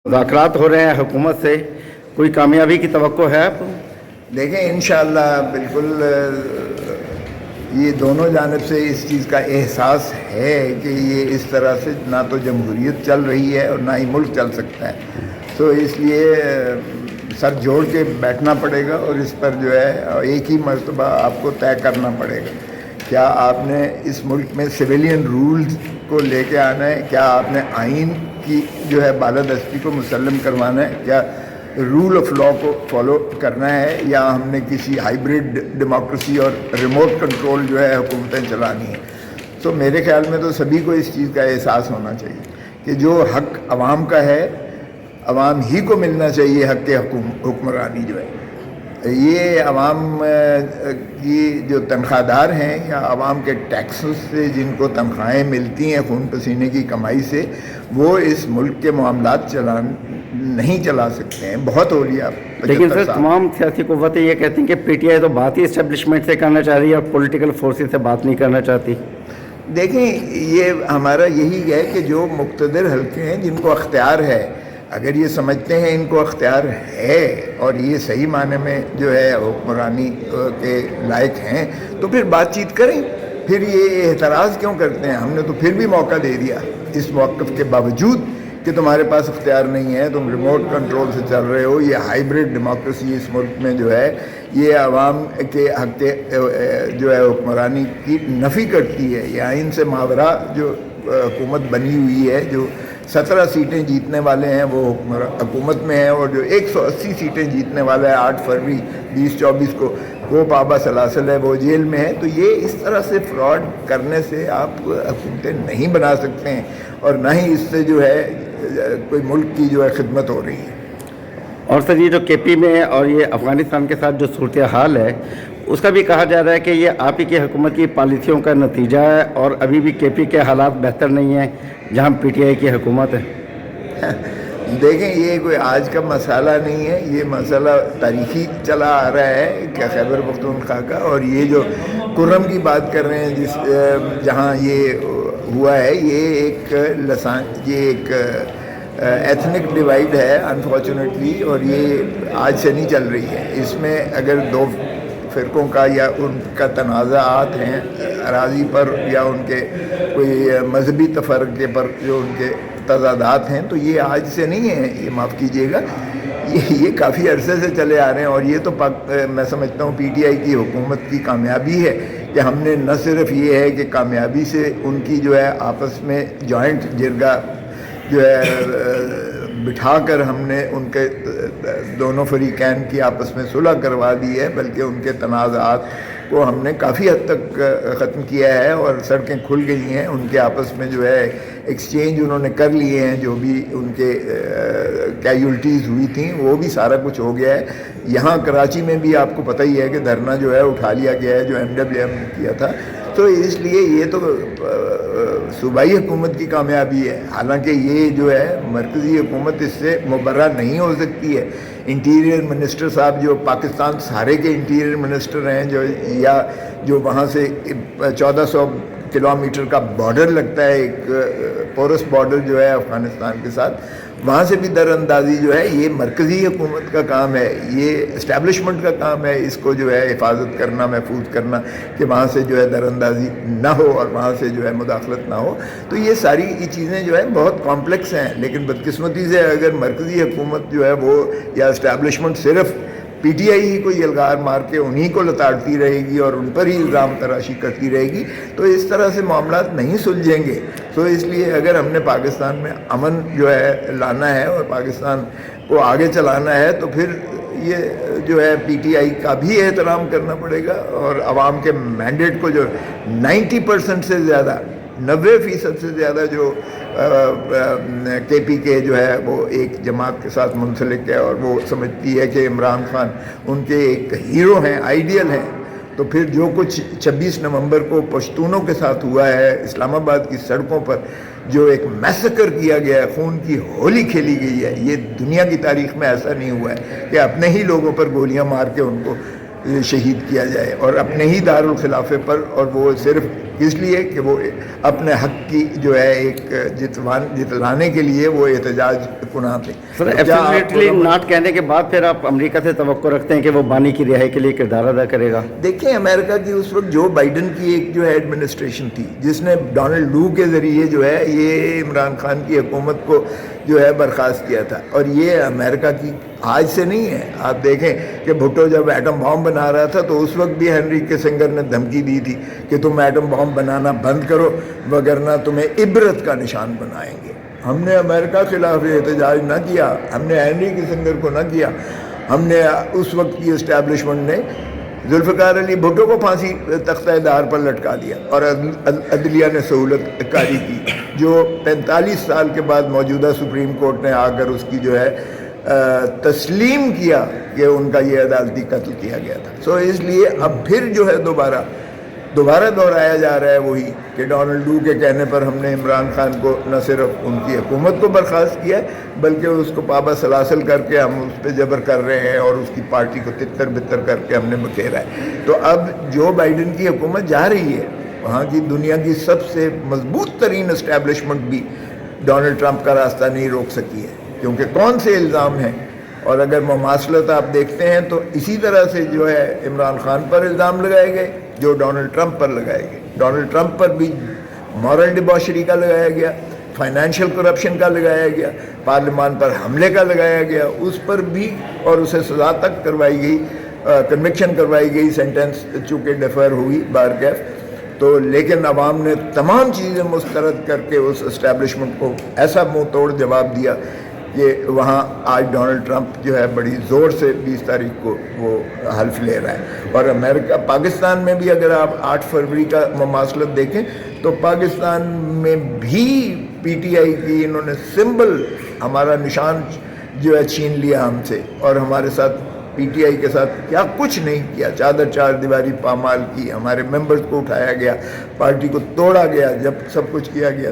मुज़ाकरात हो रहे हैं हुकूमत से, कोई कामयाबी की तवक्को है आपको? देखें इंशाअल्लाह बिल्कुल ये दोनों जानिब से इस चीज़ का एहसास है कि ये इस तरह से ना तो जमहूरियत चल रही है और ना ही मुल्क चल सकता है। तो इसलिए सर जोड़ के बैठना पड़ेगा और इस पर जो है एक ही मर्तबा आपको तय करना पड़ेगा, क्या आपने इस मुल्क में सिविलियन रूल्स को लेके आना है, क्या आपने आइन की जो है बालादस्ती को मुसल्लम करवाना है, क्या रूल ऑफ लॉ को फॉलो करना है, या हमने किसी हाइब्रिड डेमोक्रेसी और रिमोट कंट्रोल जो है हुकूमतें चलानी है। तो मेरे ख्याल में तो सभी को इस चीज़ का एहसास होना चाहिए कि जो हक़ अवाम का है अवाम ही को मिलना चाहिए। हक़ के हुक्मरानी जो है ये अवाम की जो तनख्वाहदार हैं या अवाम के टैक्सेस से जिनको तनख्वाहें मिलती हैं खून पसीने की कमाई से, वो इस मुल्क के मामलात नहीं चला सकते हैं। बहुत हो लिया। लेकिन सर तमाम सियासी क़ुव्वतें ये कहती हैं कि पीटीआई तो बात ही इस्टेब्लिशमेंट से करना चाह रही है और पॉलिटिकल फोर्सेस से बात नहीं करना चाहती। देखें ये हमारा यही है कि जो मुक़्तदर हल्के हैं जिनको अख्तियार है, अगर ये समझते हैं इनको अख्तियार है और ये सही माने में जो है हुक्मरानी के लायक हैं, तो फिर बातचीत करें। फिर ये एतराज़ क्यों करते हैं? हमने तो फिर भी मौका दे दिया इस मौक़िफ़ के बावजूद कि तुम्हारे पास अख्तियार नहीं है, तुम रिमोट कंट्रोल से चल रहे हो। ये हाइब्रिड डेमोक्रेसी इस मुल्क में जो है ये अवाम के हक़ के जो है हुक्मरानी की नफ़ी करती है। ये आइन से मावरा जो हुकूमत बनी हुई है, जो 17 सीटें जीतने वाले हैं वो हुकूमत में है, और जो 180 सीटें जीतने वाला है 8 फरवरी 2024 को, वो पाबा सलासल है, वो जेल में है। तो ये इस तरह से फ्रॉड करने से आप हुकूमतें नहीं बना सकते हैं और ना ही इससे जो है कोई मुल्क की जो है खिदमत हो रही है। और सर ये जो केपी में और ये अफ़गानिस्तान के साथ जो सूरत हाल है, उसका भी कहा जा रहा है कि ये आप ही की हुकूमत की पॉलिसियों का नतीजा है और अभी भी केपी के हालात बेहतर नहीं हैं जहां पीटीआई की हुकूमत है। देखें ये कोई आज का मसाला नहीं है, ये मसाला तारीखी चला आ रहा है क्या खैबर पख्तूनख्वा का। और ये जो कुर्रम की बात कर रहे हैं जिस जहाँ ये हुआ है, ये एक एथनिक डिवाइड है अनफॉर्चुनेटली, और ये आज से नहीं चल रही है। इसमें अगर दो फ़िरक़ों का या उनका तनाज़ात हैं अराज़ी पर या उनके कोई मजहबी तफ़र्क़े पर जो उनके तज़ादात हैं, तो ये आज से नहीं है, ये माफ़ कीजिएगा, ये काफ़ी अरसे से चले आ रहे हैं। और ये तो मैं समझता हूँ पीटीआई की हुकूमत की कामयाबी है कि हमने न सिर्फ ये है कि कामयाबी से उनकी जो है आपस में जॉइंट जिरगा जो है बिठा कर हमने उनके दोनों फरीकैन की आपस में सुलह करवा दी है, बल्कि उनके तनाज़ात को हमने काफ़ी हद तक ख़त्म किया है और सड़कें खुल गई हैं। उनके आपस में जो है एक्सचेंज उन्होंने कर लिए हैं, जो भी उनके कैजुअल्टीज़ हुई थी वो भी सारा कुछ हो गया है। यहाँ कराची में भी आपको पता ही है कि धरना जो है उठा लिया गया है, जो MWM ने किया था। तो इसलिए ये तो सूबाई हुकूमत की कामयाबी है। हालांकि ये जो है मरकज़ी हुकूमत इससे मुबर्रा नहीं हो सकती है। इंटीरियर मिनिस्टर साहब जो पाकिस्तान सारे के इंटीरियर मिनिस्टर हैं, जो वहाँ से 1400 किलोमीटर का बॉर्डर लगता है, एक पोरस बॉर्डर जो है अफ़गानिस्तान के साथ, वहाँ से भी दरअंदाज़ी जो है ये मरकज़ी हुकूमत का काम है, ये इस्टेब्लिशमेंट का काम है। इसको जो है हिफाजत करना, महफूज करना कि वहाँ से जो है दरअंदाज़ी ना हो और वहाँ से जो है मुदाखलत ना हो। तो ये सारी चीज़ें जो है बहुत कॉम्प्लेक्स हैं, लेकिन बदकिस्मती से अगर मरकज़ी हुकूमत जो है वो या इस्टेब्लिशमेंट सिर्फ पीटीआई ही को यलगार मार के उन्हीं को लताड़ती रहेगी और उन पर ही इल्ज़ाम तराशी करती रहेगी, तो इस तरह से मामलात नहीं सुलझेंगे। तो इसलिए अगर हमने पाकिस्तान में अमन जो है लाना है और पाकिस्तान को आगे चलाना है, तो फिर ये जो है पीटीआई का भी एहतराम करना पड़ेगा और आवाम के मैंडेट को जो 90% से ज़्यादा 90% से ज़्यादा जो केपी के जो है वो एक जमात के साथ मुंसलिक है और वो समझती है कि इमरान खान उनके एक हीरो हैं, आइडियल हैं। तो फिर जो कुछ 26 नवंबर को पश्तूनों के साथ हुआ है, इस्लामाबाद की सड़कों पर जो एक मैसेकर किया गया है, खून की होली खेली गई है, ये दुनिया की तारीख में ऐसा नहीं हुआ है कि अपने ही लोगों पर गोलियां मार के उनको शहीद किया जाए और अपने ही दारुल खिलाफे पर, और वो सिर्फ اس لیے کہ وہ اپنے حق کی جو ہے ایک جتلانے کے لیے وہ احتجاج کناں تھے. سر ایبسلیوٹلی ناٹ کہنے کے بعد پھر آپ امریکہ سے توقع رکھتے ہیں کہ وہ بانی کی رہائی کے لیے کردار ادا کرے گا؟ دیکھیں امریکہ کی اس وقت جو بائیڈن کی ایک جو ہے ایڈمنسٹریشن تھی جس نے ڈونلڈ لو کے ذریعے جو ہے یہ عمران خان کی حکومت کو جو ہے برخاست کیا تھا. اور یہ امریکہ کی آج سے نہیں ہے. آپ دیکھیں کہ بھٹو جب ایٹم بام بنا رہا تھا تو اس وقت بھی ہنری کسنگر نے دھمکی دی تھی کہ تم ایٹم بام بنانا بند کرو وگرنہ تمہیں عبرت کا نشان بنائیں گے. ہم نے امریکہ کے خلاف احتجاج نہ کیا, ہم نے ہنری کسنگر کو نہ کیا, ہم نے اس وقت کی اسٹیبلشمنٹ نے ذوالفقار علی بھٹو کو پھانسی تختہ دار پر لٹکا دیا اور عدلیہ نے سہولت کاری کی, جو 45 سال کے بعد موجودہ سپریم کورٹ نے آ کر اس کی جو ہے تسلیم کیا کہ ان کا یہ عدالتی قتل کیا گیا تھا. سو اس لیے اب پھر جو ہے دوبارہ دہرایا جا رہا ہے وہی کہ ڈونلڈ لو کے کہنے پر ہم نے عمران خان کو نہ صرف ان کی حکومت کو برخاست کیا ہے بلکہ اس کو پابا سلاسل کر کے ہم اس پہ جبر کر رہے ہیں اور اس کی پارٹی کو تتر بتر کر کے ہم نے بکھیرا ہے. تو اب جو بائیڈن کی حکومت جا رہی ہے وہاں کی دنیا کی سب سے مضبوط ترین اسٹیبلشمنٹ بھی ڈونلڈ ٹرمپ کا راستہ نہیں روک سکی ہے, کیونکہ کون سے الزام ہیں. اور اگر مماثلت آپ دیکھتے ہیں تو اسی طرح سے جو ہے عمران خان پر الزام لگائے گئے جو ڈونلڈ ٹرمپ پر لگائے گئے. ڈونلڈ ٹرمپ پر بھی مورل ڈباشری کا لگایا گیا, فائنینشیل کرپشن کا لگایا گیا, پارلیمان پر حملے کا لگایا گیا, اس پر بھی اور اسے سزا تک کروائی گئی, کنوکشن کروائی گئی, سینٹنس چونکہ ڈیفر ہوئی بارگیف. تو لیکن عوام نے تمام چیزیں مسترد کر کے اس اسٹیبلشمنٹ کو ایسا منہ توڑ جواب دیا کہ وہاں آج ڈونلڈ ٹرمپ جو ہے بڑی زور سے 20 تاریخ کو وہ حلف لے رہا ہے. اور امریکہ پاکستان میں بھی اگر آپ 8 فروری کا مماثلت دیکھیں تو پاکستان میں بھی پی ٹی آئی کی انہوں نے سمبل ہمارا نشان جو ہے چھین لیا ہم سے, اور ہمارے ساتھ پی ٹی آئی کے ساتھ کیا کچھ نہیں کیا, چادر چار دیواری پامال کی, ہمارے ممبرز کو اٹھایا گیا, پارٹی کو توڑا گیا جب سب کچھ کیا گیا.